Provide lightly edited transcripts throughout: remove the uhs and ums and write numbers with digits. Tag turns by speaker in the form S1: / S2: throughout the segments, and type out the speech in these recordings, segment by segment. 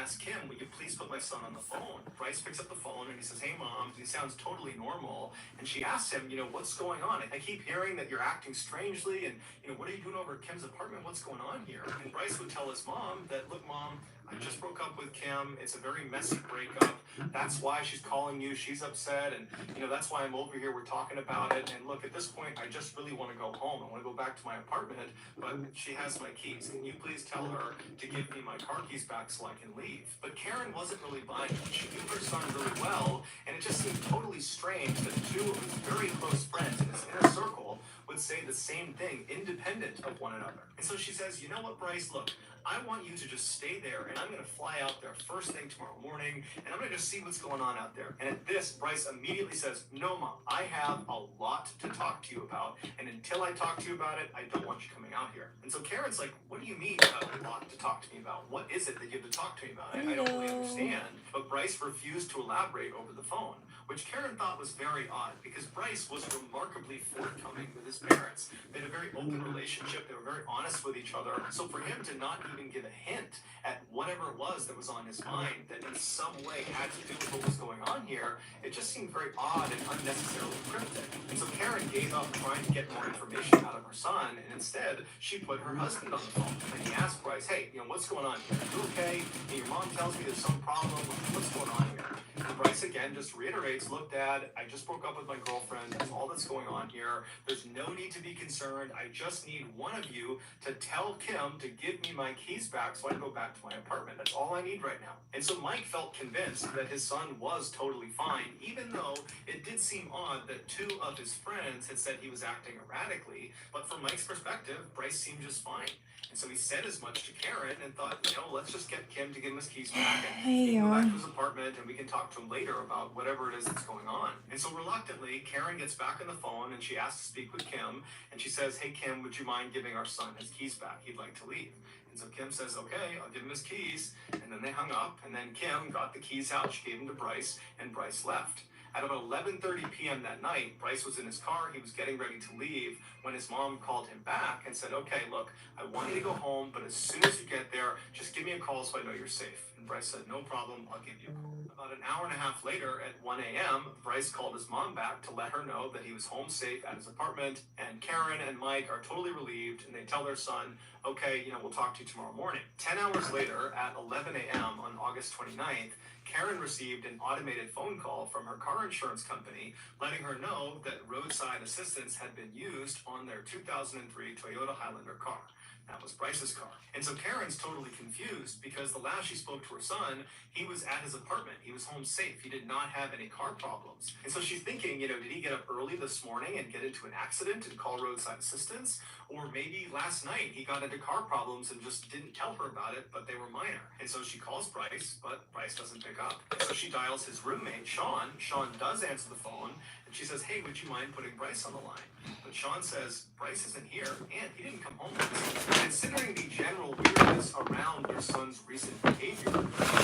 S1: asked Kim, will you please put my son on the phone? Bryce picks up the phone and he says, hey, Mom. And he sounds totally normal. And she asks him, what's going on? I keep hearing that you're acting strangely. And, what are you doing over at Kim's apartment? What's going on here? And Bryce would tell his mom that, look, Mom, I just broke up with Kim. It's a very messy breakup. That's why she's calling you. She's upset. And, that's why I'm over here. We're talking about it. And look, at this point, I just really want to go home. I want to go back to my apartment, but she has my keys. Can you please tell her to give me my car keys back so I can leave? But Karen wasn't really buying it. She knew her son really well, and it just seemed totally strange that two of his very close friends in his inner circle would say the same thing, independent of one another. And so she says, you know what, Bryce, look, I want you to just stay there, and I'm going to fly out there first thing tomorrow morning, and I'm going to just see what's going on out there. And at this, Bryce immediately says, no, Mom, I have a lot to talk to you about, and until I talk to you about it, I don't want you coming out here. And so Karen's like, what do you mean you have a lot to talk to me about? What is it that you have to talk to me about? I don't really understand. But Bryce refused to elaborate over the phone, which Karen thought was very odd because Bryce was remarkably forthcoming with his parents. They had a very open relationship. They were very honest with each other. So for him to not even give a hint at whatever it was that was on his mind that in some way had to do with what was going on here, it just seemed very odd and unnecessarily cryptic. And so Karen gave up trying to get more information out of her son, and instead she put her husband on the phone. And he asked Bryce, hey, what's going on here? Are you okay? And your mom tells me there's some problem. What's going on here? And Bryce again just reiterates, look, Dad, I just broke up with my girlfriend. That's all that's going on here. There's no need to be concerned. I just need one of you to tell Kim to give me my keys back so I can go back to my apartment. That's all I need right now. And so Mike felt convinced that his son was totally fine, even though it did seem odd that two of his friends had said he was acting erratically. But from Mike's perspective, Bryce seemed just fine. And so he said as much to Karen and thought, let's just get Kim to give him his keys back and he can go back to his apartment and we can talk to him later about whatever it is that's going on. And so reluctantly, Karen gets back on the phone and she asks to speak with Kim. And she says, hey, Kim, would you mind giving our son his keys back? He'd like to leave. And so Kim says, okay, I'll give him his keys. And then they hung up. And then Kim got the keys out. She gave them to Bryce and Bryce left. At about 11:30 p.m. that night, Bryce was in his car. He was getting ready to leave when his mom called him back and said, okay, look, I want you to go home, but as soon as you get there, just give me a call so I know you're safe. And Bryce said, no problem, I'll give you a call. About an hour and a half later at 1 a.m., Bryce called his mom back to let her know that he was home safe at his apartment. And Karen and Mike are totally relieved, and they tell their son, okay, we'll talk to you tomorrow morning. 10 hours later at 11 a.m. on August 29th, Karen received an automated phone call from her car insurance company letting her know that roadside assistance had been used on their 2003 Toyota Highlander car. That was Bryce's car. And so Karen's totally confused because the last she spoke to her son, he was at his apartment. He was home safe. He did not have any car problems. And so she's thinking, did he get up early this morning and get into an accident and call roadside assistance? Or maybe last night he got into car problems and just didn't tell her about it, but they were minor. And so she calls Bryce, but Bryce doesn't pick up. And so she dials his roommate, Sean. Sean does answer the phone, and she says, hey, would you mind putting Bryce on the line? But Sean says, Bryce isn't here, and he didn't come home with us. Considering the general weirdness around their son's recent behavior,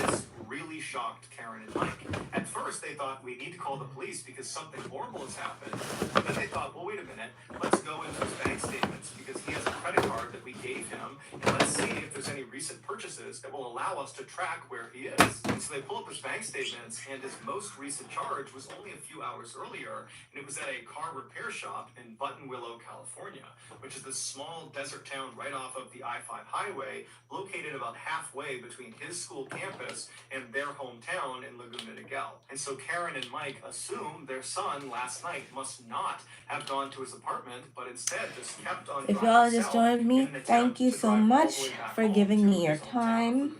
S1: this really shocked Karen and Mike. At first, they thought, we need to call the police because something horrible has happened. But then they thought, well, wait a minute, let's go into his bank statements because he has a credit card that we gave him, and let's see if there's any recent purchases that will allow us to track where he is. And so they pull up his bank statements, and his most recent charge was only a few hours earlier, and it was at a car repair shop in Buttonwillow, California, which is this small desert town right off of the I-5 highway, located about halfway between his school campus and their hometown in Laguna Niguel. And so Karen and Mike assume their son last night must not have gone to his apartment, but instead just kept on driving.
S2: If y'all just joined me, thank you so much for giving me your time.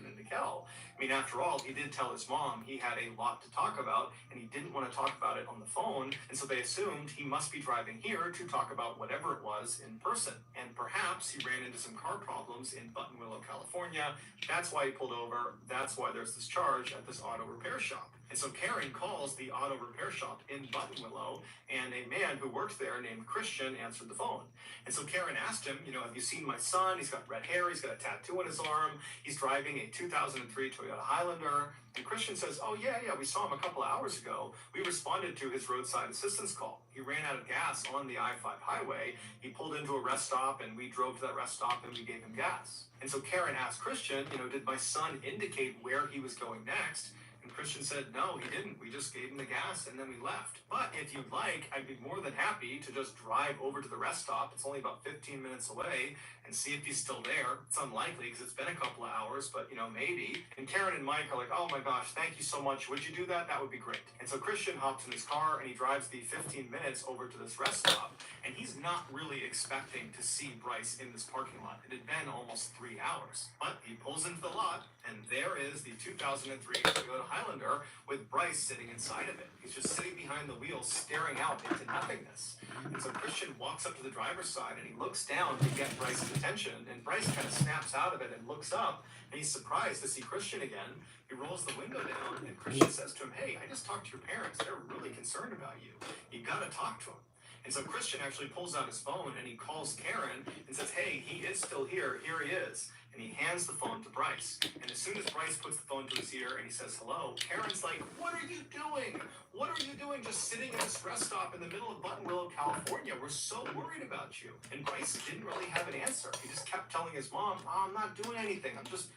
S1: I mean, after all, he did tell his mom he had a lot to talk about, and he didn't want to talk about it on the phone, and so they assumed he must be driving here to talk about whatever it was in person. And perhaps he ran into some car problems in Buttonwillow, California. That's why he pulled over. That's why there's this charge at this auto repair shop. And so Karen calls the auto repair shop in Buttonwillow, and a man who works there named Christian answered the phone. And so Karen asked him, have you seen my son? He's got red hair. He's got a tattoo on his arm. He's driving a 2003 Toyota Toyota Highlander. And Christian says, oh, yeah, we saw him a couple of hours ago. We responded to his roadside assistance call. He ran out of gas on the I-5 highway. He pulled into a rest stop, and we drove to that rest stop, and we gave him gas. And so Karen asked Christian, did my son indicate where he was going next? And Christian said, no, he didn't. We just gave him the gas and then we left. But if you'd like, I'd be more than happy to just drive over to the rest stop. It's only about 15 minutes away and see if he's still there. It's unlikely because it's been a couple of hours, but maybe. And Karen and Mike are like, oh my gosh, thank you so much. Would you do that? That would be great. And so Christian hops in his car and he drives the 15 minutes over to this rest stop. And he's not really expecting to see Bryce in this parking lot. It had been almost 3 hours. But he pulls into the lot, and there is the 2003 Toyota Highlander with Bryce sitting inside of it. He's just sitting behind the wheel, staring out into nothingness. And so Christian walks up to the driver's side, and he looks down to get Bryce's attention. And Bryce kind of snaps out of it and looks up, and he's surprised to see Christian again. He rolls the window down, and Christian says to him, hey, I just talked to your parents. They're really concerned about you. You got to talk to them. And so Christian actually pulls out his phone and he calls Karen and says, hey, he is still here. Here he is. And he hands the phone to Bryce. And as soon as Bryce puts the phone to his ear and he says hello, Karen's like, what are you doing? What are you doing just sitting in this rest stop in the middle of Buttonwillow, California? We're so worried about you. And Bryce didn't really have an answer. He just kept telling his mom, oh, I'm not doing anything. I'm just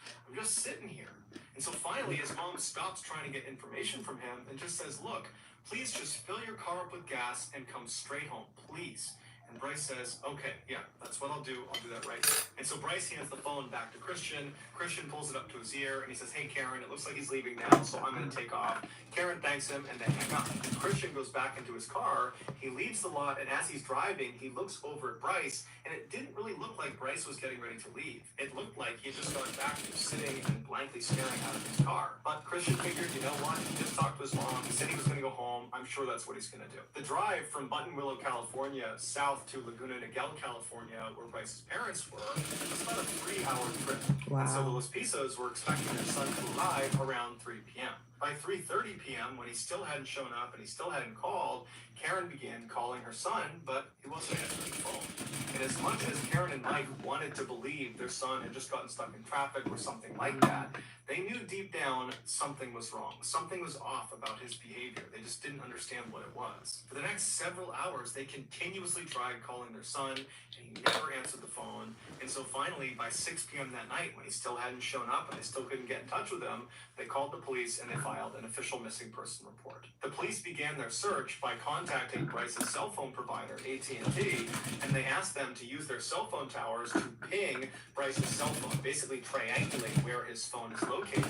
S1: sitting here. And so finally his mom stops trying to get information from him and just says, look, please just fill your car up with gas and come straight home, please. And Bryce says, okay, yeah, that's what I'll do. I'll do that right now. And so Bryce hands the phone back to Christian. Christian pulls it up to his ear and he says, hey, Karen, it looks like he's leaving now, so I'm going to take off. Karen thanks him and they hang up. And Christian goes back into his car. He leaves the lot, and as he's driving, he looks over at Bryce, and it didn't really look like Bryce was getting ready to leave. It looked like he had just gone back to sitting and blankly staring out of his car. But Christian figured, you know what? He just talked to his mom. He said he was going to go home. I'm sure that's what he's going to do. The drive from Buttonwillow, California, south to Laguna Niguel, California, where Bryce's parents were, was about a 3-hour trip. Wow. And so the Los Pisos were expecting their son to arrive around 3 p.m. By 3:30 p.m., when he still hadn't shown up and he still hadn't called, Karen began calling her son, but he wasn't answering the phone. And as much as Karen and Mike wanted to believe their son had just gotten stuck in traffic or something like that, they knew deep down something was wrong. Something was off about his behavior. They just didn't understand what it was. For the next several hours, they continuously tried calling their son, and he never answered the phone. And so finally, by 6 p.m. that night, when he still hadn't shown up and they still couldn't get in touch with him, they called the police and they filed an official missing person report. The police began their search by contacting Bryce's cell phone provider, AT&T, and they asked them to use their cell phone towers to ping Bryce's cell phone, basically triangulate where his phone is located.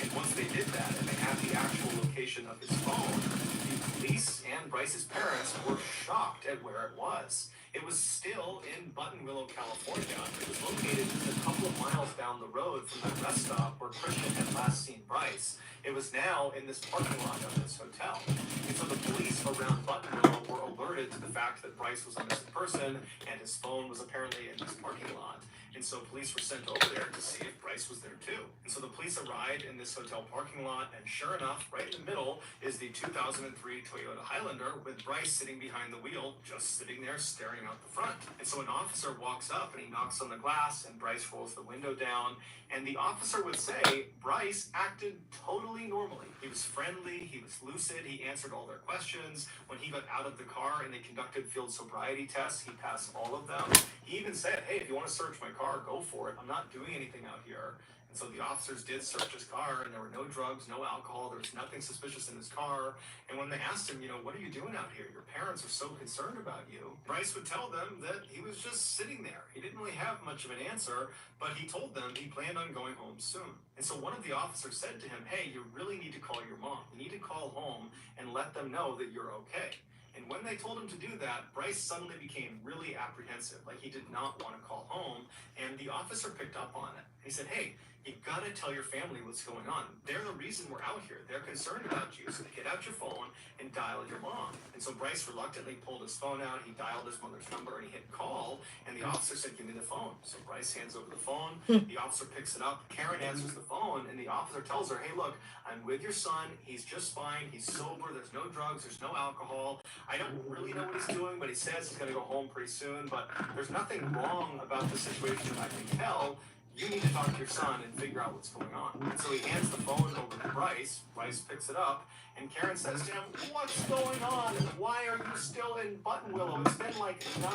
S1: And once they did that and they had the actual location of his phone, the police and Bryce's parents were shocked at where it was. It was still in Buttonwillow, California. It was located just a couple of miles down the road from the rest stop where Christian had last seen Bryce. It was now in this parking lot of this hotel. And so the police around Buttonwillow were alerted to the fact that Bryce was a missing person and his phone was apparently in this parking lot. And so police were sent over there to see if Bryce was there too. And so the police arrived in this hotel parking lot, and sure enough, right in the middle is the 2003 Toyota Highlander with Bryce sitting behind the wheel, just sitting there staring out the front. And so an officer walks up and he knocks on the glass, and Bryce rolls the window down. And the officer would say Bryce acted totally normally. He was friendly, he was lucid, he answered all their questions. When he got out of the car and they conducted field sobriety tests, he passed all of them. He even said, hey, if you want to search my car, go for it. I'm not doing anything out here. And so the officers did search his car, and there were no drugs, no alcohol, there was nothing suspicious in his car. And when they asked him, what are you doing out here? Your parents are so concerned about you. Bryce would tell them that he was just sitting there. He didn't really have much of an answer, but he told them he planned on going home soon. And so one of the officers said to him, hey, you really need to call your mom. You need to call home and let them know that you're okay. And when they told him to do that, Bryce suddenly became really apprehensive, like he did not want to call home, and the officer picked up on it. He said, hey, you've got to tell your family what's going on. They're the reason we're out here. They're concerned about you. So get out your phone and dial your mom. And so Bryce reluctantly pulled his phone out. He dialed his mother's number and he hit call. And the officer said, give me the phone. So Bryce hands over the phone. The officer picks it up. Karen answers the phone. And the officer tells her, hey, look, I'm with your son. He's just fine. He's sober. There's no drugs. There's no alcohol. I don't really know what he's doing, but he says he's going to go home pretty soon. But there's nothing wrong about the situation that I can tell. you need to talk to your son and figure out what's going on. And so he hands the phone over to Bryce. Bryce picks it up, and Karen says to him, what's going on? Why are you still in Buttonwillow? It's been like 9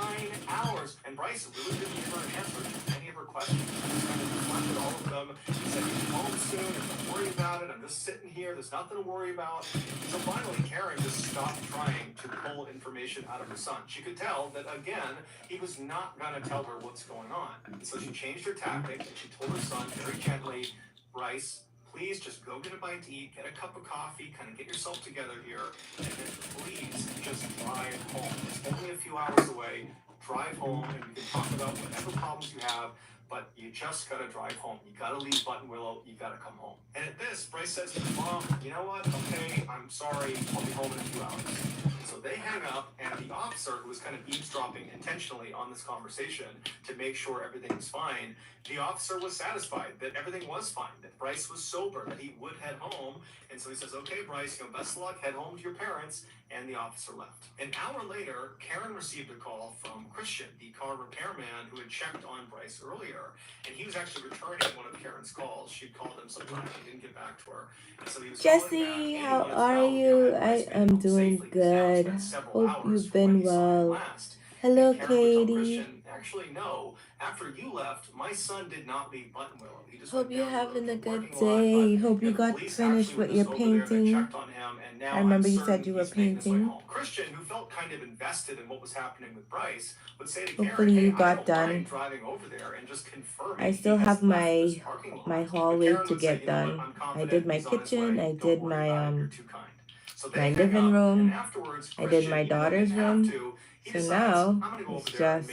S1: hours. And Bryce really didn't give her an answer to any of her questions. He kind of deflected all of them. He said, he's home soon, and don't worry about it. I'm just sitting here. There's nothing to worry about. So finally, Karen just stopped trying to pull information out of her son. She could tell that, again, he was not going to tell her what's going on. And so she changed her tactic, and she told her son very gently, Bryce, please just go get a bite to eat, get a cup of coffee, kind of get yourself together here, and then please just drive home. It's only a few hours away. Drive home, and we can talk about whatever problems you have, but you just gotta drive home. You gotta leave Buttonwillow. You gotta come home. And at this, Bryce says to Mom, you know what? Okay, I'm sorry. I'll be home in a few hours. So they hang up, and the officer, who was kind of eavesdropping intentionally on this conversation to make sure everything was fine, the officer was satisfied that everything was fine, that Bryce was sober, that he would head home. And so he says, okay, Bryce, best of luck, head home to your parents. And the officer left. An hour later, Karen received a call from Christian, the car repairman who had checked on Bryce earlier. And he was actually returning one of Karen's calls. She'd called him sometime. He didn't get back to her. And so he was
S2: Jessie, how are you? I am doing good. Hope you've been well. Hello, Katie.
S1: Actually, no. After you left, my son did not leave Buttonwillow. He just
S2: hope you're having a good day. Hope you got finished with your painting. I remember you said you were painting.
S1: Christian, who felt kind of invested in what was happening with Bryce, would say to
S2: Hopefully
S1: Karen,
S2: you got done.
S1: Driving over there and just confirming
S2: I still have my hallway to get done. I did my kitchen. I did my living room. I did my daughter's room. So now it's just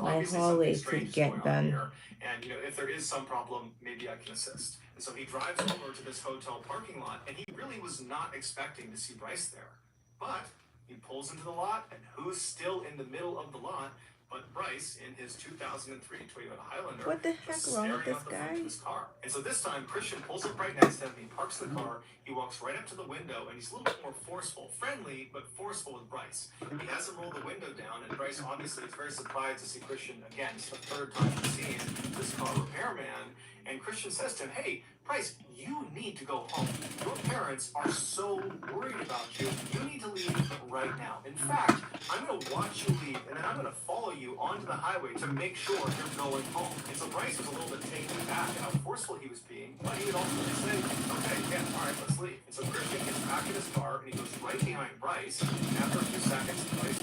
S2: my hallway to get done.
S1: And if there is some problem, maybe I can assist. And so he drives over to this hotel parking lot, and he really was not expecting to see Bryce there. But he pulls into the lot, and who's still in the middle of the lot but Bryce in his 2003 Toyota Highlander?
S2: What the heck wrong with this guy?
S1: Car. And so this time, Christian pulls up right next to him, he parks the car, he walks right up to the window, and he's a little bit more forceful, friendly, but forceful with Bryce. He has him roll the window down, and Bryce obviously is very surprised to see Christian again. It's the third time he's seen this car repairman, and Christian says to him, hey, Bryce, you need to go home. Your parents are so worried about you. You need to leave right now. In fact, I'm going to watch you leave, and then I'm going to follow you onto the highway to make sure you're going home. And so Bryce was a little bit taken aback at how forceful he was being, but he would also say, okay, yeah, all right, let's leave. And so Christian gets back in his car, and he goes right behind Bryce. And after a few seconds, Bryce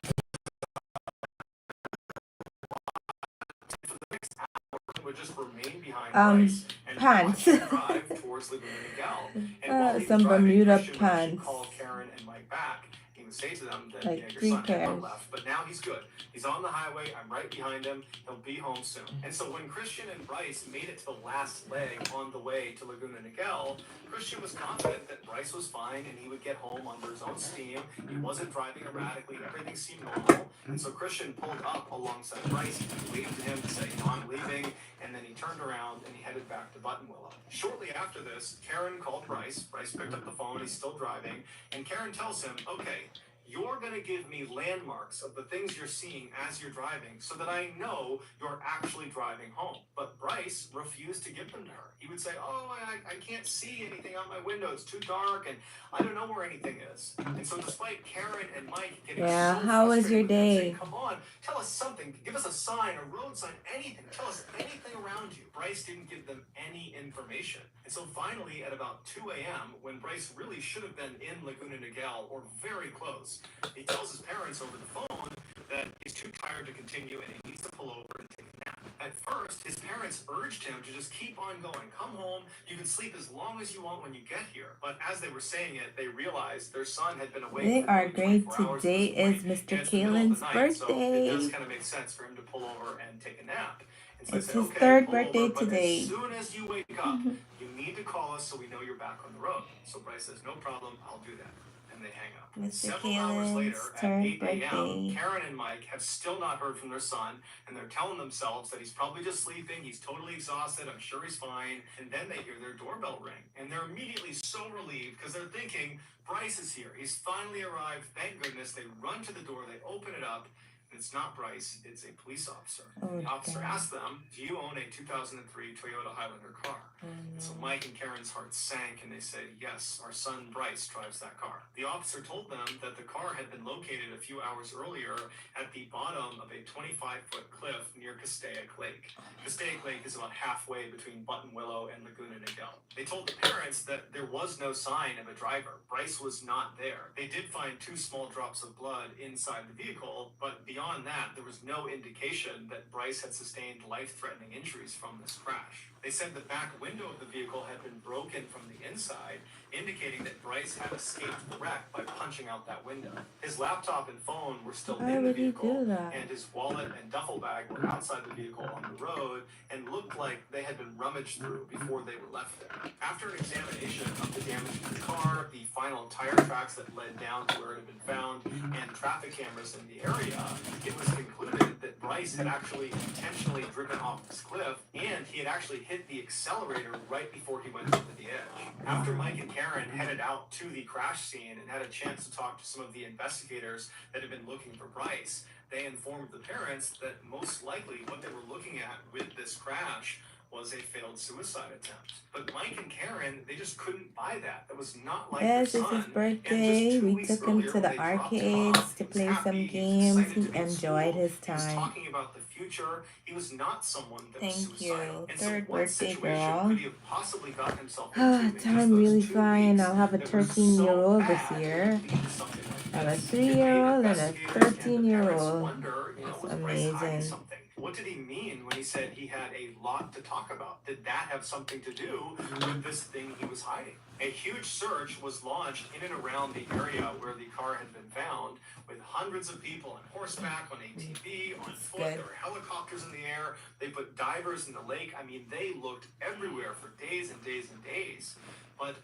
S1: would just remain behind Bryce and
S2: pants.
S1: drive towards Laguna Niguel. And while he was
S2: some
S1: driving,
S2: Bermuda
S1: Christian would
S2: pants.
S1: call Karen and Mike back. He would say to them that
S2: Like
S1: your
S2: 3
S1: son had
S2: pairs.
S1: left, but now he's good. He's on the highway. I'm right behind him. He'll be home soon. And so when Christian and Bryce made it to the last leg on the way to Laguna Niguel, Christian was confident that Bryce was fine and he would get home under his own steam. He wasn't driving erratically. Everything seemed normal. And so Christian pulled up alongside Bryce. He waved to him to say, I'm leaving. And then he turned around and he headed back to Buttonwillow. Shortly after this, Karen called Bryce. Bryce picked up the phone. He's still driving. And Karen tells him, okay, you're going to give me landmarks of the things you're seeing as you're driving so that I know you're actually driving home. But Bryce refused to give them to her. He would say, oh, I can't see anything out my window. It's too dark and I don't know where anything is. And so despite Karen and Mike getting
S2: how was your day?
S1: saying, come on, tell us something. Give us a sign, a road sign, anything. Tell us anything around you. Bryce didn't give them any information. And so finally, at about 2 a.m., when Bryce really should have been in Laguna Niguel or very close, he tells his parents over the phone that he's too tired to continue and he needs to pull over and take a nap. At first, his parents urged him to just keep on going. Come home. You can sleep as long as you want when you get here. But as they were saying it, they realized their son had been awake.
S2: They are great. Today is Mr. Kalen's birthday.
S1: So it does kind of make sense for him to pull over and take a nap. And so
S2: it's
S1: said,
S2: his
S1: okay,
S2: third
S1: pull
S2: birthday
S1: over, but
S2: today.
S1: as soon as you wake up, you need to call us so we know you're back on the road. So Bryce says, no problem, I'll do that. And they hang up.
S2: Mr.
S1: Several hours later,
S2: Kalen's
S1: at
S2: third
S1: 8 a.m.,
S2: birthday.
S1: Karen and Mike have still not heard from their son, and they're telling themselves that he's probably just sleeping, he's totally exhausted, I'm sure he's fine. And then they hear their doorbell ring, and they're immediately so relieved because they're thinking, Bryce is here. He's finally arrived. Thank goodness. They run to the door, they open it up, It's not Bryce, it's a police officer.
S2: Oh,
S1: the officer
S2: damn.
S1: asked them, do you own a 2003 Toyota Highlander car? And so Mike and Karen's hearts sank and they said, yes, our son Bryce drives that car. The officer told them that the car had been located a few hours earlier at the bottom of a 25-foot cliff near Castaic Lake. Castaic Lake is about halfway between Buttonwillow and Laguna Niguel. They told the parents that there was no sign of a driver. Bryce was not there. They did find 2 small drops of blood inside the vehicle, but beyond that, there was no indication that Bryce had sustained life-threatening injuries from this crash. They said the back window of the vehicle had been broken from the inside, indicating that Bryce had escaped the wreck by punching out that window. His laptop and phone were still
S2: Why
S1: in the
S2: would he
S1: vehicle,
S2: do that?
S1: and his wallet and duffel bag were outside the vehicle on the road and looked like they had been rummaged through before they were left there. After an examination of the damage to the car, the final tire tracks that led down to where it had been found, and traffic cameras in the area, it was concluded that Bryce had actually intentionally driven off this cliff, and he had actually hit the accelerator right before he went over the edge. After Mike and Karen headed out to the crash scene and had a chance to talk to some of the investigators that had been looking for Bryce, they informed the parents that most likely what they were looking at with this crash was a failed suicide attempt. But Mike and Karen, they just couldn't buy that. That was not like
S2: Yes,
S1: their
S2: it's
S1: son.
S2: his birthday. We took him to the arcades to play some games. He enjoyed his
S1: He was
S2: time.
S1: talking about the future. He was not someone that was
S2: Thank
S1: suicidal.
S2: you.
S1: And
S2: Third
S1: so what
S2: birthday
S1: situation
S2: girl.
S1: could he have possibly gotten himself into in just
S2: Time
S1: those
S2: really
S1: 2
S2: flying.
S1: weeks
S2: I'll have a
S1: that was
S2: 13-year-old
S1: so
S2: this
S1: bad
S2: year.
S1: it would lead to something like
S2: I have a
S1: this? It made
S2: 3-year-old and a
S1: investigators and the parents
S2: 13-year-old.
S1: wonder,
S2: It's
S1: was Bryce hiding
S2: amazing.
S1: something? What did he mean when he said he had a lot to talk about? Did that have something to do with this thing he was hiding? A huge search was launched in and around the area where the car had been found, with hundreds of people on horseback, on ATV, on foot.
S2: Good.
S1: There were helicopters in the air. They put divers in the lake. I mean, they looked everywhere for days and days and days. But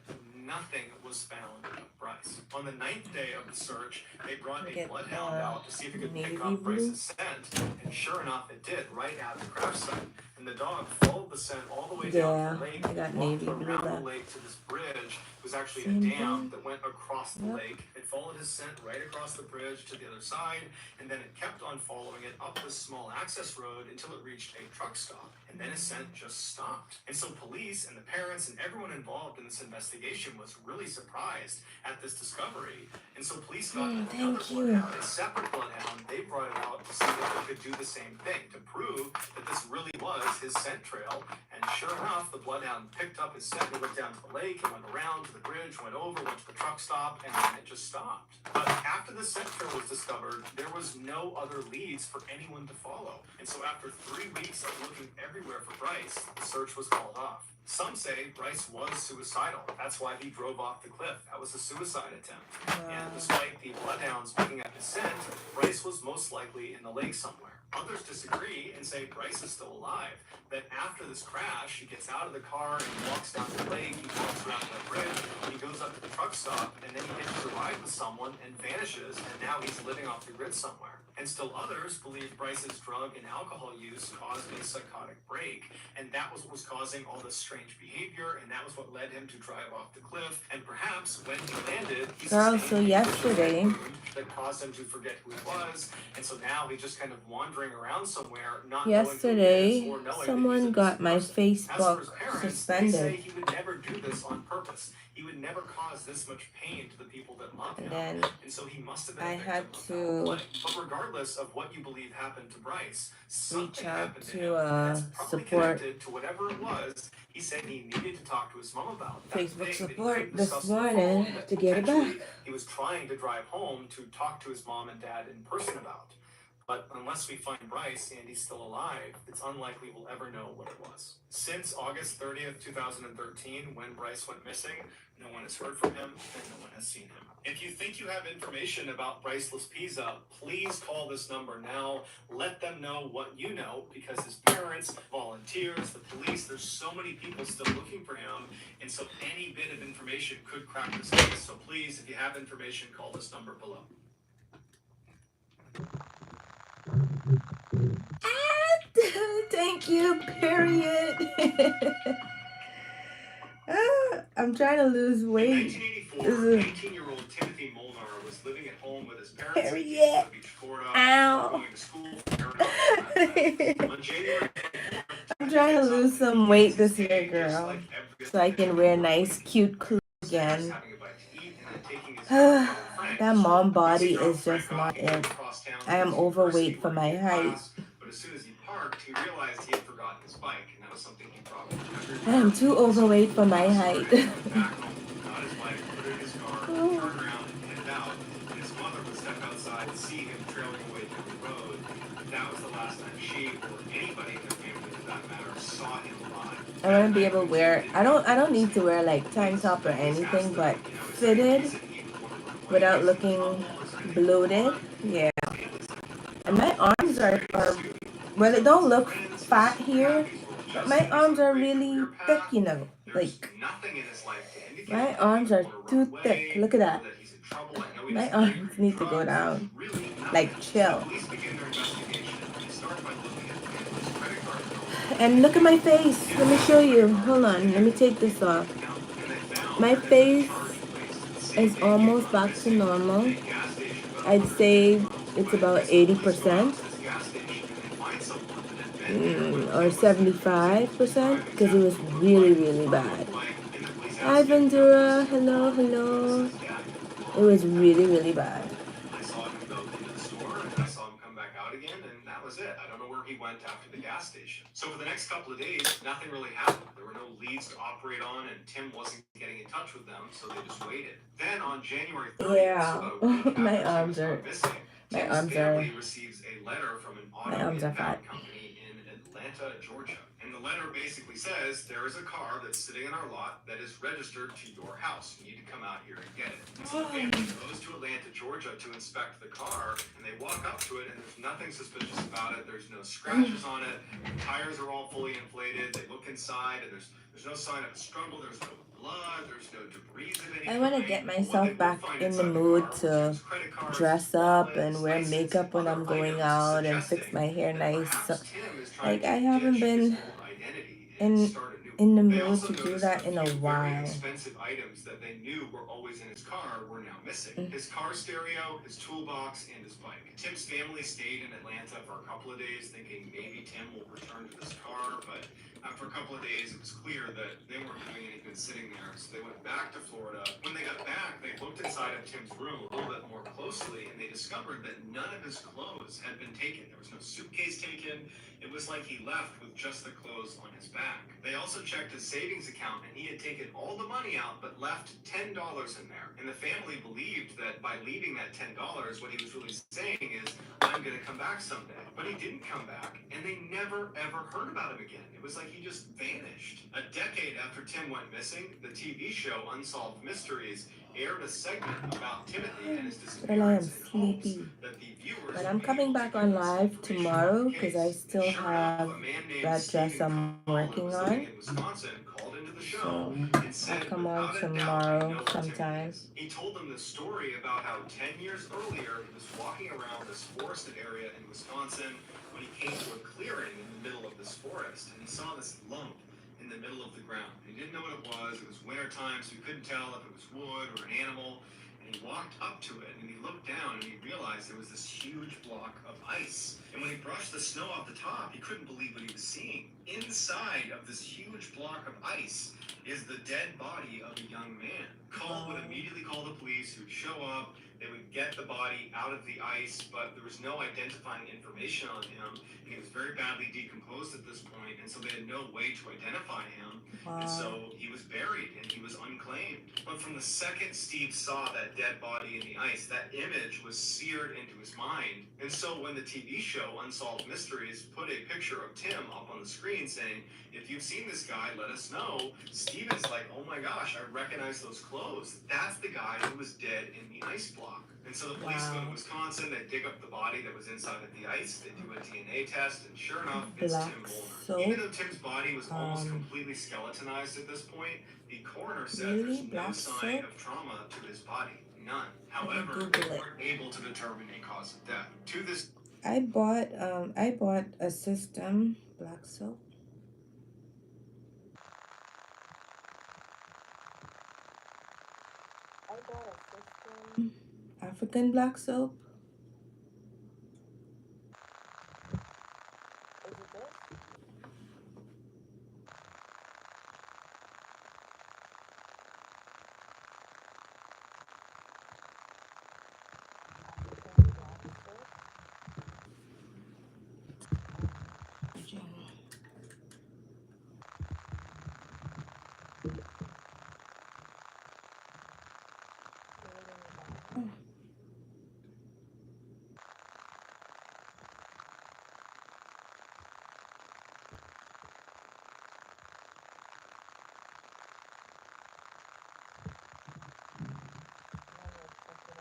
S1: nothing was found of Bryce. On the 9th day of the search, they brought a bloodhound out to see if it could pick up Bryce's scent, and sure enough, it did, right at the crash site. And the dog followed the scent all the way down to the lake,
S2: I got
S1: walked
S2: navy blue
S1: around
S2: left.
S1: the lake to this bridge. It was actually
S2: Same
S1: a dam
S2: thing.
S1: that went across the
S2: Yep.
S1: lake. It followed his scent right across the bridge to the other side, and then it kept on following it up this small access road until it reached a truck stop. And then his scent just stopped. And so police and the parents and everyone involved in this investigation was really surprised at this discovery. And so police got another
S2: thank you.
S1: bloodhound, a separate bloodhound. They brought it out to see if it could do the same thing, to prove that this really was his scent trail. And sure enough, the bloodhound picked up his scent and went down to the lake and went around to the bridge, went over, went to the truck stop, and then it just stopped. But after the scent trail was discovered, there was no other leads for anyone to follow. And so after 3 weeks of looking everywhere for Bryce, the search was called off. Some say Bryce was suicidal. That's why he drove off the cliff. That was a suicide attempt. And despite the bloodhounds picking up his scent, Bryce was most likely in the lake somewhere. Others disagree and say Bryce is still alive. That after this crash, he gets out of the car and he walks down the lake, he walks around the bridge, he goes up to the truck stop, and then he hitches a ride with someone and vanishes, and now he's living off the grid somewhere. And still others believe Bryce's drug and alcohol use caused a psychotic break, and that was what was causing all this strange behavior, and that was what led him to drive off the cliff, and perhaps when he landed, he
S2: Girl,
S1: sustained
S2: so
S1: a
S2: yesterday-
S1: wound that caused him to forget who he was, and so now he's just kind of wandering around somewhere, not knowing who he
S2: Yesterday,
S1: is or knowing that he's
S2: someone
S1: a
S2: got
S1: missing
S2: my
S1: person. As for his
S2: Facebook
S1: parents, they say
S2: suspended.
S1: he would never do this on purpose. He would never cause this much pain to the people that love him.
S2: And then
S1: And so he must have been
S2: I
S1: a
S2: had
S1: victim of foul
S2: to
S1: play. But regardless of what you believe happened to Bryce, something
S2: reach out
S1: happened to
S2: to
S1: him that's probably
S2: support,
S1: connected to whatever it was he said he needed to talk to his mom about. That
S2: Facebook
S1: thing that he
S2: support
S1: couldn't
S2: this
S1: discuss on the
S2: morning
S1: phone that
S2: to get it
S1: potentially
S2: back.
S1: he was trying to drive home to talk to his mom and dad in person about. But unless we find Bryce and he's still alive, it's unlikely we'll ever know what it was. Since August 30th, 2013, when Bryce went missing, no one has heard from him and no one has seen him. If you think you have information about Bryce Laspiza, please call this number now. Let them know what you know, because his parents, volunteers, the police, there's so many people still looking for him, and so any bit of information could crack this case. So please, if you have information, call this number below.
S2: Thank you, period. I'm trying to lose
S1: In
S2: weight.
S1: 1984, 18-year-old Timothy Molnar was was living at home with his parents in
S2: Period.
S1: Palm Beach, Florida,
S2: Ow.
S1: going to school from Arizona. On January 24th,
S2: I'm trying to lose some weight this year, girl, so I can wear nice, cute clothes again. That mom body is just not it. I am overweight for my height.
S1: But as soon as he parked, he realized he had forgotten his bike, and that was something he probably remembered.
S2: I am too overweight for my height.
S1: Got his bike, put it in his car, turned around and headed out, and his mother would step outside and see him trailing away down the road. That was the last time she or anybody in their family, for that matter, saw him alive.
S2: I want to be able to wear. I don't need to wear like tank top or anything, but fitted without looking bloated. Yeah. And my arms are well, they don't look fat here, but my arms are really thick, you know. Like, my arms are too thick. Look at that. My arms need to go down. Like, chill. And look at my face. Let me show you. Hold on. Let me take this off. My face is almost back to normal. I'd say it's about 80%. Or 75% because it was really, really bad. Hi, Ventura. Hello, hello. It was really, really bad.
S1: I saw him go into the store, and I saw him come back out again, and that was it. I don't know where he went after the gas station. So for the next couple of days, nothing really happened. There were no leads to operate on, and Tim wasn't getting in touch with them, so they just waited. Then on January 30th,
S2: my arms are
S1: missing,
S2: my
S1: Tim's
S2: arms
S1: family
S2: are
S1: receives a letter from an
S2: my arms are fat.
S1: company in Atlanta, Georgia. And the letter basically says there is a car that's sitting in our lot that is registered to your house. You need to come out here and get it. So the family goes to Atlanta, Georgia to inspect the car, and they walk up to it, and there's nothing suspicious about it. There's no scratches on it. The tires are all fully inflated. They look inside, and there's no sign of a struggle. There's no blood. There's no debris of any kind.
S2: I want to get myself back in the mood to dress up and wear makeup when I'm going out and fix my hair nice. So, like, I haven't been in the mood to do that in a while.
S1: Expensive items that they knew were always in his car were now missing. His car stereo, his toolbox, and his bike. Tim's family stayed in Atlanta for a couple of days thinking maybe Tim will return to this car, but after a couple of days, it was clear that they weren't doing anything sitting there, so they went back to Florida. When they got back, they looked inside of Tim's room a little bit more closely, and they discovered that none of his clothes had been taken. There was no suitcase taken. It was like he left with just the clothes on his back. They also checked his savings account, and he had taken all the money out, but left $10 in there. And the family believed that by leaving that $10, what he was really saying is, I'm going to come back someday. But he didn't come back, and they never, ever heard about him again. It was like he just vanished. A decade after Tim went missing, the TV show Unsolved Mysteries aired a segment about Timothy and his disappearance.
S2: Well, I am sleepy. But I'm coming back on live tomorrow because I still have that dress I'm working on. So I'll come on tomorrow sometime.
S1: He told them the story about how 10 years earlier he was walking around this forested area in Wisconsin when he came to a clearing in the middle of this forest, and he saw this lump in the middle of the ground. He didn't know what it was. It was winter time, so he couldn't tell if it was wood or an animal. And he walked up to it, and he looked down, and he realized there was this huge block of ice. And when he brushed the snow off the top, he couldn't believe what he was seeing. Inside of this huge block of ice is the dead body of a young man. Cole would immediately call the police, who would show up. They would get the body out of the ice, but there was no identifying information on him. And he was very badly decomposed at this point, and so they had no way to identify him. And so he was buried, and he was unclaimed. But from the second Steve saw that dead body in the ice, that image was seared into his mind. And so when the TV show Unsolved Mysteries put a picture of Tim up on the screen saying, if you've seen this guy, let us know, Steven's like, oh my gosh, I recognize those clothes. That's the guy who was dead in the ice block. And so the police go to Wisconsin, they dig up the body that was inside of the ice, they do a DNA test, and sure enough, it's Tim Boulder. Even though Tim's body was almost completely skeletonized at this point, the coroner said there's no sign of trauma to his body. None. However, they weren't able to determine a cause of death. To this,
S2: I bought a system, black soap. African black soap. Is it this?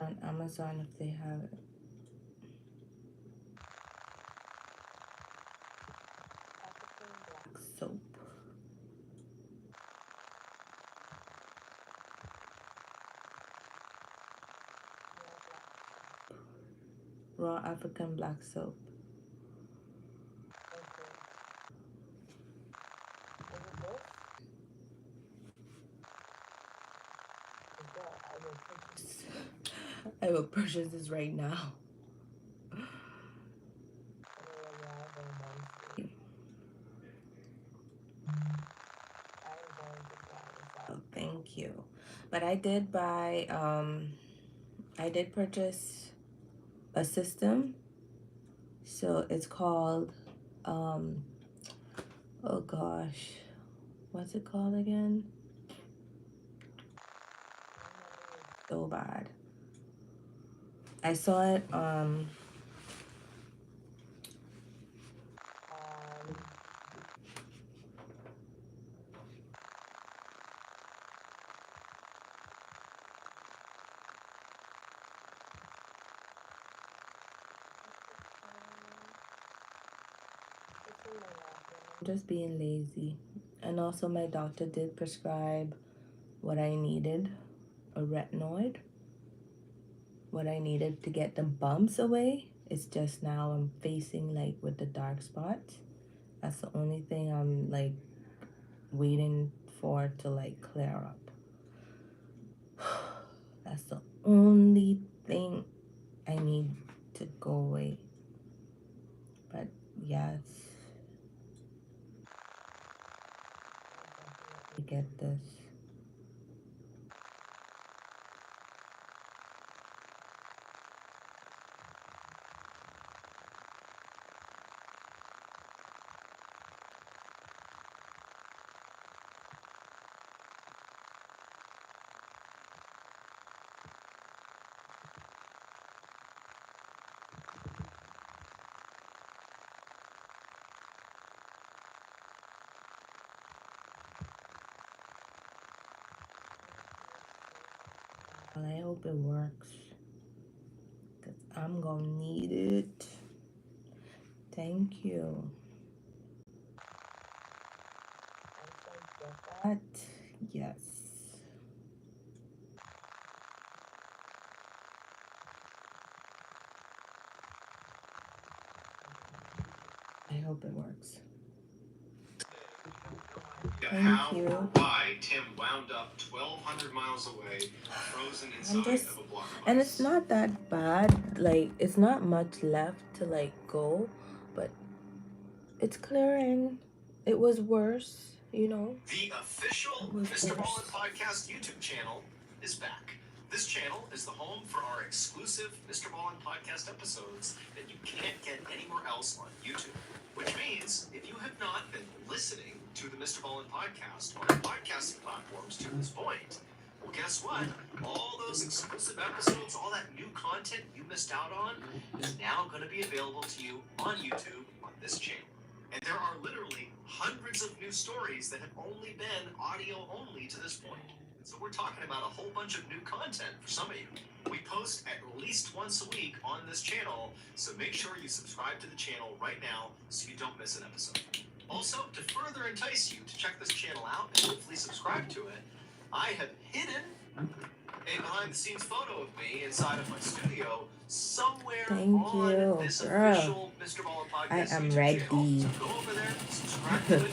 S2: On Amazon if they have it. African black soap. Raw African black soap. I will purchase this right now. Oh, thank you. But I did buy, I did purchase a system. So it's called, oh gosh, what's it called again? So bad. I saw it, I'm just being lazy. And also my doctor did prescribe what I needed, a retinoid. What I needed to get the bumps away. It's just now I'm facing like with the dark spots. That's the only thing I'm like waiting for to like clear up. That's the only thing I need to go away. But yes, I get this. Well, I hope it works, because I'm gonna need it. Thank you. That, yes. I hope it works.
S1: How or why Tim wound up 1,200 miles away, frozen inside of a block of ice.
S2: And it's not that bad. Like, it's not much left to like go, but it's clearing. It was worse, you know.
S1: The official Mr. Ballin Podcast YouTube channel is back. This channel is the home for our exclusive Mr. Ballin Podcast episodes that you can't get anywhere else on YouTube. Which means, if you have not been listening to the Mr. Ballin Podcast on podcasting platforms to this point, well, guess what? All those exclusive episodes, all that new content you missed out on, is now going to be available to you on YouTube on this channel. And there are literally hundreds of new stories that have only been audio only to this point. So we're talking about a whole bunch of new content for some of you. We post at least once a week on this channel, so make sure you subscribe to the channel right now so you don't miss an episode. Also, to further entice you to check this channel out and hopefully subscribe to it, I have hidden a behind-the-scenes photo of me inside of my studio somewhere
S2: Thank
S1: on
S2: you,
S1: this
S2: girl.
S1: official Mr. Ball
S2: I
S1: Podcast
S2: am
S1: YouTube channel.
S2: ready.
S1: So go over there, subscribe to it.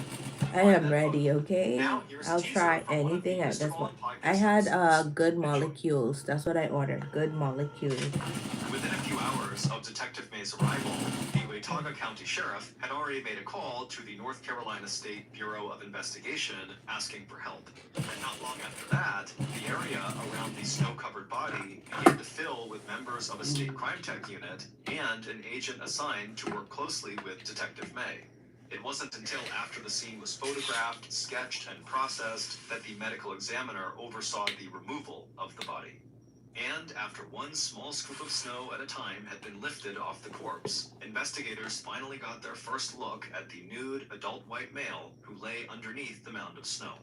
S2: I am ready, okay?
S1: Now, here's a
S2: I'll
S1: teaser
S2: try
S1: from one of the
S2: anything at
S1: Mr.
S2: this
S1: Ball
S2: point.
S1: Podcast
S2: I had
S1: episodes.
S2: good
S1: Enjoy.
S2: molecules. That's what I ordered. Good molecules.
S1: Within a few hours of Detective May's arrival, the Watauga County Sheriff had already made a call to the North Carolina State Bureau of Investigation asking for help. And not long after that, the area around the snow-covered body began to fill with members of a state crime tech unit and an agent assigned to work closely with Detective May. It wasn't until after the scene was photographed, sketched, and processed that the medical examiner oversaw the removal of the body. And after one small scoop of snow at a time had been lifted off the corpse, investigators finally got their first look at the nude adult white male who lay underneath the mound of snow.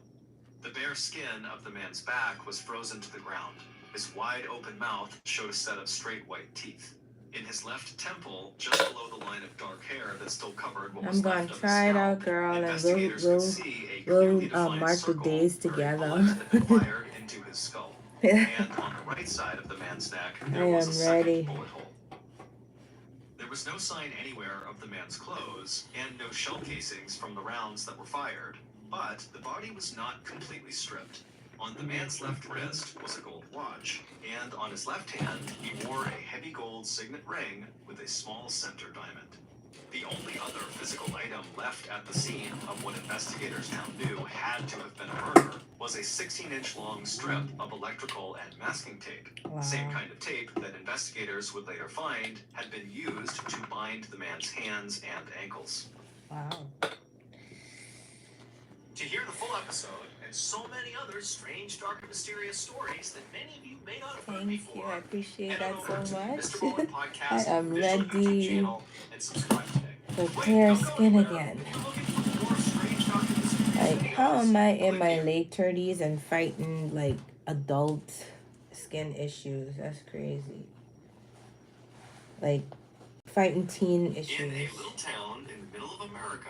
S1: The bare skin of the man's back was frozen to the ground. His wide open mouth showed a set of straight white teeth. In his left temple, just below the line of dark hair that still covered what was left of his
S2: Try it out,
S1: scalp,
S2: girl, and
S1: investigators could see a clearly defined
S2: mark the
S1: circle
S2: days
S1: where a
S2: together.
S1: bullet had been fired into his skull. And on the right side of the man's neck, there was a second bullet hole. There was no sign anywhere of the man's clothes, and no shell casings from the rounds that were fired. But the body was not completely stripped. On the man's left wrist was a gold watch, and on his left hand, he wore a heavy gold signet ring with a small center diamond. The only other physical item left at the scene of what investigators now knew had to have been a murder was a 16-inch long strip of electrical and masking tape.
S2: Wow.
S1: The same kind of tape that investigators would later find had been used to bind the man's hands and ankles.
S2: Wow.
S1: To hear the full episode and so many other strange, dark, and mysterious stories that many of you may not have heard before,
S2: Thank you. I appreciate
S1: head
S2: that
S1: on
S2: so
S1: over to the
S2: much.
S1: Mr. Ballin Podcast
S2: I am
S1: official YouTube
S2: ready
S1: channel and subscribe today.
S2: for
S1: Wait,
S2: clear
S1: don't go
S2: skin
S1: anywhere.
S2: again.
S1: If you're looking for more strange, dark, and mysterious
S2: Like,
S1: videos,
S2: how am I in
S1: click
S2: my
S1: here.
S2: late 30s and fighting like adult skin issues? That's crazy. Like, fighting teen
S1: In
S2: issues.
S1: a little town in the middle of America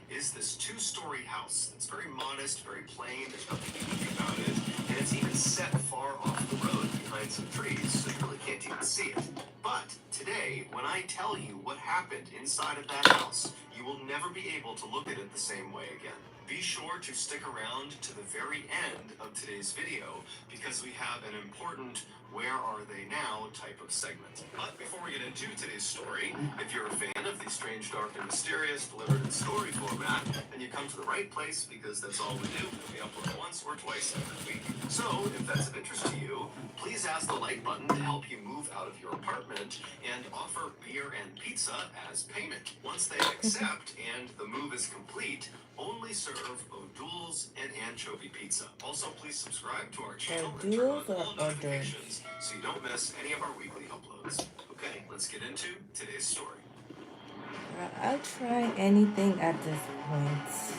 S1: is this two-story house. It's very modest, very plain. There's nothing unique about it. And it's even set far off the road behind some trees, so you really can't even see it. But today, when I tell you what happened inside of that house, you will never be able to look at it the same way again. Be sure to stick around to the very end of today's video because we have an important Where Are They Now type of segment. But before we get into today's story, if you're a fan of the strange, dark, and mysterious delivered in story format, then you come to the right place because that's all we do. We upload once or twice every week. So if that's of interest to you, please ask the like button to help you move out of your apartment and offer beer and pizza as payment. Once they accept and the move is complete, only serve O'Doul's and anchovy pizza. Also, please subscribe to our channel and turn on
S2: O'Doul's or
S1: all
S2: O'Doul's?
S1: notifications so you don't miss any of our weekly uploads. Okay, let's get into today's story.
S2: I'll try anything at this point.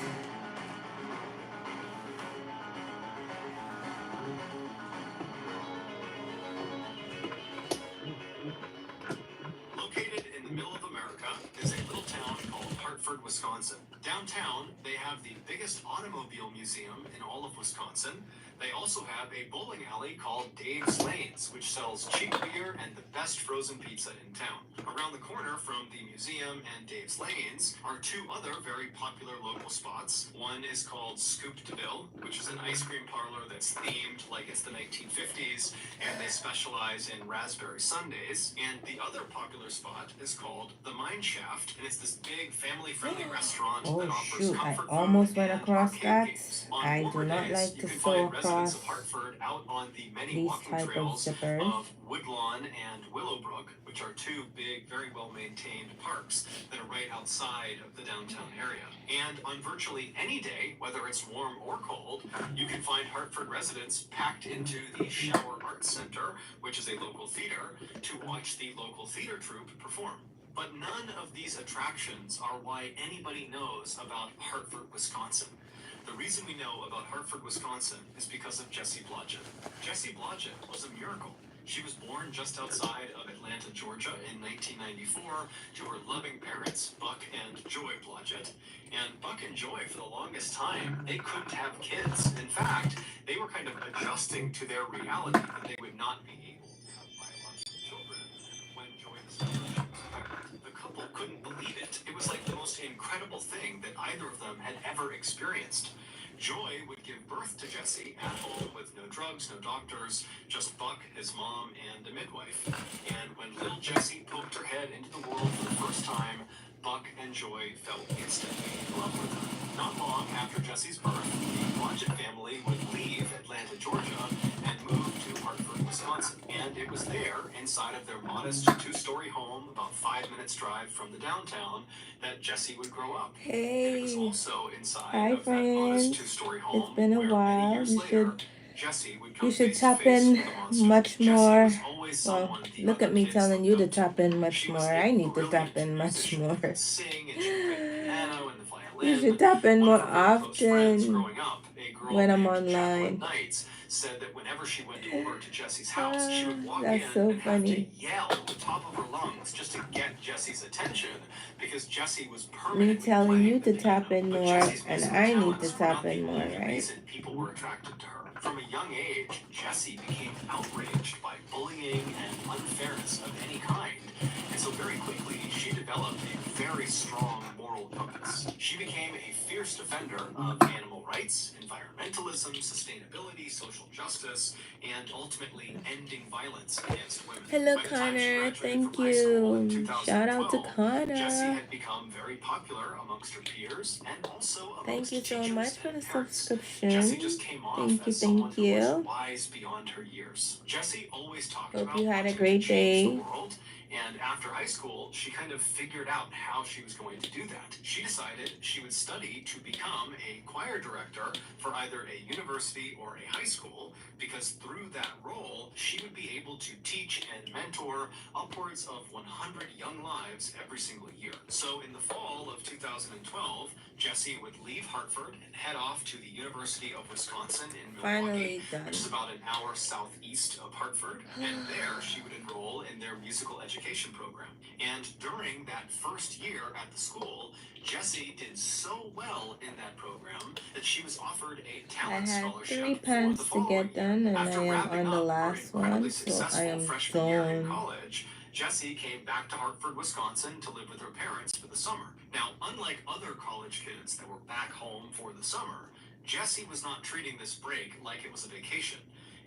S1: Located in the middle of America is a little town called Hartford, Wisconsin. Downtown, they have the biggest automobile museum in all of Wisconsin. They also have a bowling alley called Dave's Lanes, which sells cheap beer and the best frozen pizza in town. Around the corner from the museum and Dave's Lanes are two other very popular local spots. One is called Scoop DeVille, which is an ice cream parlor that's themed like it's the 1950s, and they specialize in raspberry sundaes. And the other popular spot is called the Mine Shaft, and it's this big family-friendly restaurant that offers
S2: Shoot, I
S1: comfort
S2: almost
S1: food
S2: went
S1: and
S2: across
S1: arcade
S2: that.
S1: games. On
S2: I do
S1: warmer
S2: not
S1: days,
S2: like
S1: you
S2: to
S1: can
S2: sew
S1: find residents
S2: across
S1: of Hartford out on the many
S2: these
S1: walking
S2: type of
S1: trails
S2: zippers.
S1: of Woodlawn and Willowbrook, which are two big, very well-maintained parks that are right outside of the downtown area. And on virtually any day, whether it's warm or cold, you can find Hartford residents packed into the Shower Arts Center, which is a local theater, to watch the local theater troupe perform. But none of these attractions are why anybody knows about Hartford, Wisconsin. The reason we know about Hartford, Wisconsin is because of Jessie Blodgett. Jessie Blodgett was a miracle. She was born just outside of Atlanta, Georgia in 1994 to her loving parents, Buck and Joy Blodgett. And Buck and Joy, for the longest time, they couldn't have kids. In fact, they were kind of adjusting to their reality that they would not be able to have biological children when Joy discovered she was pregnant. The couple couldn't believe it. It was like the most incredible thing that either of them had ever experienced. Joy would give birth to Jessie at home with no drugs, no doctors, just Buck, his mom, and a midwife. And when little Jessie poked her head into the world for the first time, Buck and Joy fell instantly in love with her. Not long after Jessie's birth, the Blodgett family would leave Atlanta, Georgia, and move to Hartford, Wisconsin. And it was there, inside of their modest two-story home, about 5 minutes drive from the downtown, that Jessie would grow up.
S2: Hey.
S1: And it was also inside
S2: Hi,
S1: of that modest
S2: friends.
S1: two-story home.
S2: It's been a
S1: where
S2: while.
S1: many years
S2: You
S1: later,
S2: should
S1: Jessie would come
S2: tap
S1: face-to-face
S2: in
S1: with the monster.
S2: much
S1: Jessie
S2: more.
S1: was always
S2: Well,
S1: someone the
S2: look at
S1: other
S2: me
S1: kids
S2: telling you to
S1: looked up
S2: tap in much
S1: She was
S2: more.
S1: a
S2: I need to
S1: brilliant
S2: tap in much
S1: musician.
S2: more.
S1: She could sing and she could play the piano and the violin.
S2: You should tap in
S1: One
S2: more
S1: of her very close friends
S2: often
S1: growing up, a girl
S2: when I'm
S1: named Jacqueline
S2: online.
S1: Knights, said that whenever she went over to Jessie's house, she would walk
S2: That's
S1: in
S2: so
S1: and have to
S2: funny.
S1: yell at the top of her lungs just to get Jessie's attention because Jessie was
S2: Me
S1: permanently
S2: telling you
S1: playing
S2: to
S1: the
S2: tap
S1: piano.
S2: in
S1: But
S2: more,
S1: Jessie's
S2: and
S1: musical
S2: I need to
S1: talents were
S2: tap
S1: not the
S2: in more,
S1: only
S2: right?
S1: reason people were attracted to her. From a young age, Jessie became outraged by bullying and unfairness of any kind. And so very quickly, she developed a very strong moral compass. She became a fierce defender of animal rights, environmentalism, sustainability, social justice, and ultimately ending violence against women.
S2: Hello,
S1: By the time she
S2: Connor.
S1: graduated
S2: Thank
S1: from high school in
S2: you. Shout out to
S1: 2012, Jessie
S2: Connor.
S1: had become very popular amongst her peers and also
S2: Thank
S1: amongst
S2: you so
S1: teachers
S2: much for
S1: and
S2: the
S1: parents.
S2: subscription.
S1: Jessie just came off
S2: Thank you,
S1: as someone
S2: thank
S1: who was
S2: you.
S1: wise beyond her years. Jessie always talked
S2: Hope
S1: about
S2: you had a
S1: wanting to
S2: great
S1: change the
S2: day.
S1: world, and after high school, she kind of figured out how she was going to do that. She decided she would study to become a choir director for either a university or a high school, because through that role, she would be able to teach and mentor upwards of 100 young lives every single year. So in the fall of 2012, Jessie would leave Hartford and head off to the University of Wisconsin in Milwaukee, which is about an hour southeast of Hartford, and there she would enroll in their musical education program. And during that first year at the school, Jessie did so well in that program that she was offered a talent scholarship. I had 3 pens
S2: to get done, and
S1: After
S2: I am
S1: wrapping
S2: on the
S1: up
S2: last
S1: her incredibly
S2: one, so I
S1: successful
S2: am
S1: freshman year in
S2: done.
S1: college, Jessie came back to Hartford, Wisconsin to live with her parents for the summer. Now, unlike other college kids that were back home for the summer, Jessie was not treating this break like it was a vacation.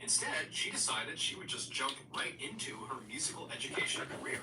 S1: Instead, she decided she would just jump right into her musical education career.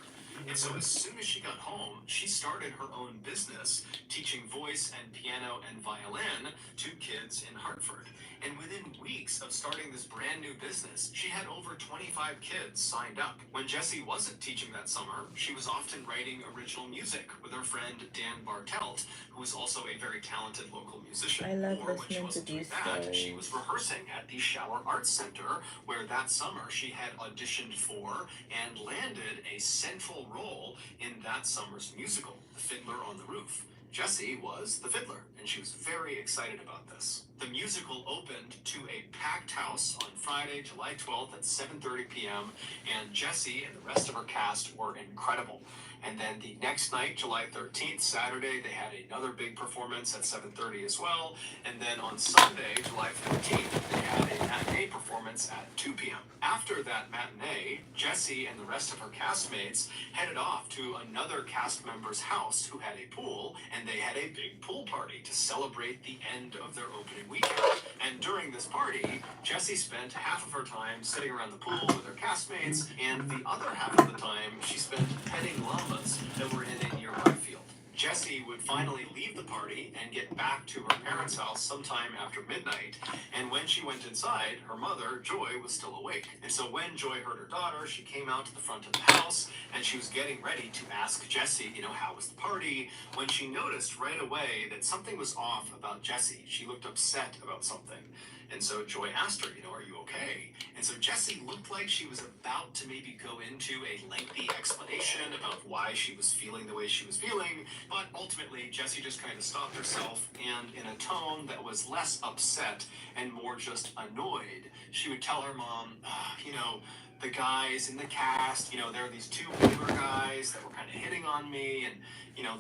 S1: And so as soon as she got home, she started her own business, teaching voice and piano and violin to kids in Hartford. And within weeks of starting this brand new business, she had over 25 kids signed up. When Jessie wasn't teaching that summer, she was often writing original music with her friend Dan Bartelt, who is also a very talented local musician.
S2: I love
S1: Or when she
S2: listening to
S1: wasn't doing
S2: these
S1: that,
S2: stories.
S1: she was rehearsing at the Shower Arts Center, where that summer she had auditioned for and landed a central role in that summer's musical, The Fiddler on the Roof. Jessie was the fiddler, and she was very excited about this. The musical opened to a packed house on Friday, July 12th at 7:30 p.m., and Jessie and the rest of her cast were incredible. And then the next night, July 13th, Saturday, they had another big performance at 7:30 as well. And then on Sunday, July 14th, they had a matinee performance at 2 p.m. After that matinee, Jessie and the rest of her castmates headed off to another cast member's house who had a pool, and they had a big pool party to celebrate the end of their opening weekend. And during this party, Jessie spent half of her time sitting around the pool with her castmates, and the other half of the time she spent petting llamas that were in a nearby field. Jessie would finally leave the party and get back to her parents' house sometime after midnight, and when she went inside, her mother, Joy, was still awake. And so when Joy heard her daughter, she came out to the front of the house, and she was getting ready to ask Jessie, how was the party, when she noticed right away that something was off about Jessie. She looked upset about something. And so Joy asked her, are you okay? And so Jessie looked like she was about to maybe go into a lengthy explanation about why she was feeling the way she was feeling, but ultimately Jessie just kind of stopped herself and in a tone that was less upset and more just annoyed, she would tell her mom, the guys in the cast, there are these two older guys that were kind of hitting on me, and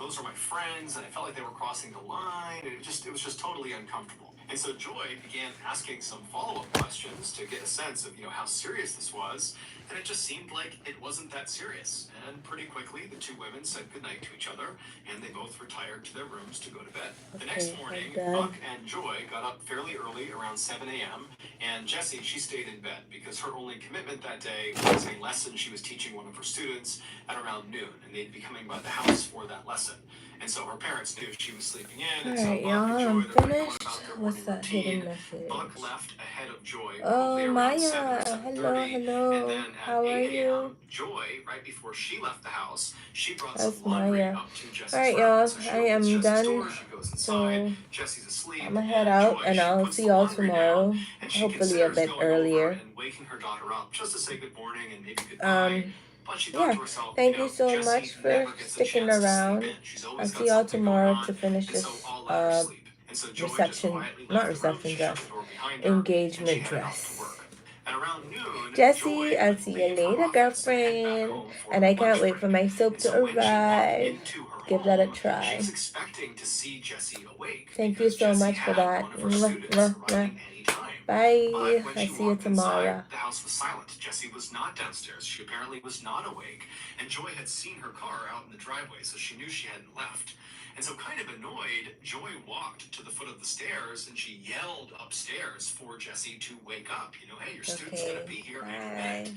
S1: those are my friends, and I felt like they were crossing the line, and it was just totally uncomfortable. And so Joy began asking some follow-up questions to get a sense of, how serious this was, and it just seemed like it wasn't that serious. And pretty quickly, the two women said goodnight to each other, and they both retired to their rooms to go to bed. The next morning, Buck and Joy got up fairly early, around 7 a.m., and Jessie, she stayed in bed because her only commitment that day was a lesson she was teaching one of her students at around noon, and they'd be coming by the house for that lesson. And so her parents knew she was sleeping in, and so
S2: Alright,
S1: Buck
S2: y'all,
S1: and Joy,
S2: I'm
S1: they're going
S2: finished.
S1: about their
S2: What's
S1: morning
S2: that hidden
S1: routine.
S2: message?
S1: Buck left ahead of Joy
S2: Oh,
S1: probably around 7 or
S2: Maya.
S1: 7:30.
S2: Hello,
S1: And
S2: hello.
S1: then at
S2: How are
S1: 8
S2: you?
S1: a.m., Joy, right before she left the house, she brought
S2: That's
S1: some laundry
S2: Maya.
S1: up to Jessie's
S2: Alright,
S1: room.
S2: y'all,
S1: So she
S2: I
S1: opens
S2: am
S1: Jessie's
S2: done.
S1: door, she goes inside,
S2: So
S1: Jessie's asleep,
S2: I'm gonna head
S1: and
S2: out,
S1: Joy,
S2: and
S1: she
S2: I'll
S1: puts
S2: see
S1: the
S2: y'all
S1: laundry
S2: tomorrow.
S1: down, and she
S2: Hopefully a
S1: considers
S2: bit
S1: going over
S2: earlier.
S1: and waking her daughter up just to say good morning and maybe goodbye. But she thought
S2: Yeah,
S1: to herself,
S2: thank you so
S1: Jessie
S2: much for
S1: never gets a
S2: sticking
S1: chance to sleep
S2: around.
S1: in. She's
S2: I'll
S1: always
S2: see
S1: got
S2: y'all
S1: something going
S2: tomorrow
S1: on,
S2: to finish
S1: and so
S2: this
S1: I'll let her sleep. And so Joy just quietly left the room,
S2: reception
S1: she shut
S2: dress,
S1: the door behind her, and she
S2: engagement
S1: headed off to
S2: dress.
S1: work. And around noon,
S2: Jessie,
S1: Joy
S2: I'll
S1: would
S2: see you
S1: leave her
S2: later,
S1: office and head back
S2: girlfriend.
S1: home for
S2: And
S1: her
S2: I can't
S1: lunch
S2: wait
S1: break.
S2: for my soap
S1: And
S2: to
S1: so when she walked
S2: arrive.
S1: into her
S2: Give that a
S1: home, she
S2: try.
S1: was expecting to see Jessie awake
S2: Thank you
S1: because
S2: so
S1: Jessie
S2: much for
S1: had
S2: that.
S1: one of her students arriving any time.
S2: Bye.
S1: But when
S2: I'll
S1: she
S2: see you
S1: walked
S2: tomorrow.
S1: inside, the house was silent. Jessie was not downstairs. She apparently was not awake. And Joy had seen her car out in the driveway, so she knew she hadn't left. And so, kind of annoyed, Joy walked to the foot of the stairs and she yelled upstairs for Jessie to wake up. Hey, your student's going to be here any minute.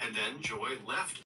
S1: And then Joy left